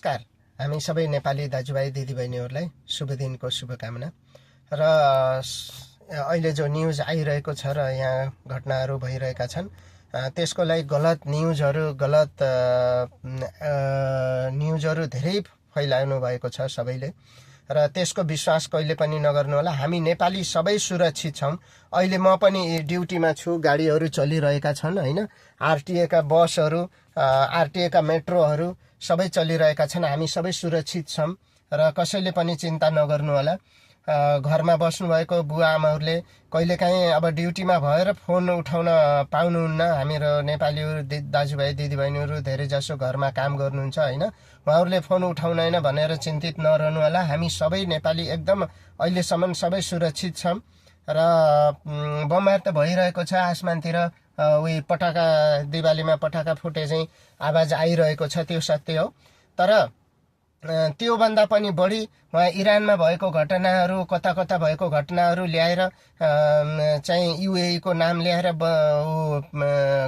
नमस्कार। हामी सबै नेपाली दाजुभाइ दिदीबहिनीहरूलाई शुभ दिनको शुभकामना। र अहिले जो न्युज आइरहेको छ र यहाँ घटनाहरू भइरहेका छन्, त्यसको लागि गलत न्युजहरू धेरै फैलाउनु भएको छ सबैले, र त्यसको विश्वास कहिले पनि नगर्नु होला। हामी नेपाली सबै सुरक्षित छौँ। अहिले म पनि ड्युटीमा छु, गाडीहरू चलिरहेका छन् हैन, आरटीएका बसहरू, आरटीएका मेट्रोहरू सबै चलिरहेका छन्। हामी सबै सुरक्षित छौँ र कसैले पनि चिन्ता नगर्नु होला। घरमा बस्नुभएको बुवा आमाहरूले कहिलेकाहीँ अब ड्युटीमा भएर फोन उठाउन पाउनुहुन्न। हामीहरू नेपाली दाजुभाइ दिदीबहिनीहरू धेरै जसो घरमा काम गर्नुहुन्छ हैन, उहाँहरूले फोन उठाउदैन भनेर चिन्तित नरहनु होला। हामी सबै नेपाली एकदम अहिलेसम्म सबै सुरक्षित छौँ। र बमबार त भइरहेको छ आसमानतिर, उही पटाका, दिवालीमा पटाका फुटे चाहिँ आवाज आइरहेको छ, त्यो सत्य हो। तर त्योभन्दा पनि बढी उहाँ इरानमा भएको घटनाहरू, कता कता भएको घटनाहरू ल्याएर चाहिँ युएई को नाम ल्याएर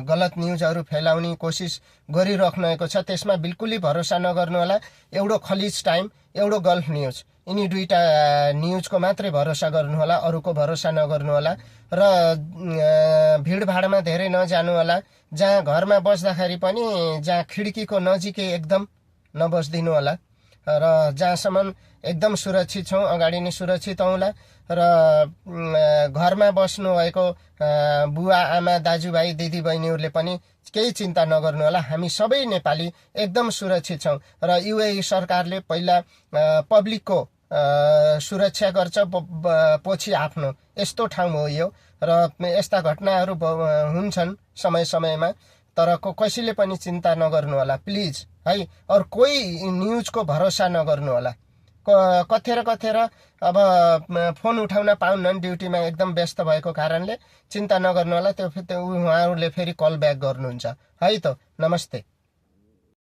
गलत न्युजहरू फैलाउने कोसिस गरिराख्नुभएको छ। त्यसमा बिल्कुलै भरोसा नगर्नु होला। एउटो खलिज टाइम, एउटो गल्फ न्युज, यिनी दुईटा न्युजको मात्रै भरोसा गर्नु होला, अरूको भरोसा नगर्नु होला। र भिडभाडमा धेरै नजानु होला। जहाँ घरमा बस्दाखेरि पनि जहाँ खिड्कीको नजिकै एकदम नबस्दिनु होला। र जहाँसम्म एकदम सुरक्षित छौँ, अगाडि नै सुरक्षित हौँला। र घरमा बस्नुभएको बुवा आमा दाजुभाइ दिदीबहिनीहरूले पनि केही चिन्ता नगर्नु होला। हामी सबै नेपाली एकदम सुरक्षित छौँ। र युएई सरकारले पहिला पब्लिकको सुरक्षा गर्छ, पछि आफ्नो, यस्तो ठाउँ हो यो। र यस्ता घटनाहरू हुन्छन् समय समयमा, तर कसैले पनि चिन्ता नगर्नु होला प्लिज है। अरू कोही न्युजको भरोसा नगर्नु होला। कथेर अब फोन उठाउन पाउन्न, ड्युटीमा एकदम व्यस्त भएको कारणले चिन्ता नगर्नु होला। त्यो उहाँहरूले फेरि कल ब्याक गर्नुहुन्छ है त। नमस्ते।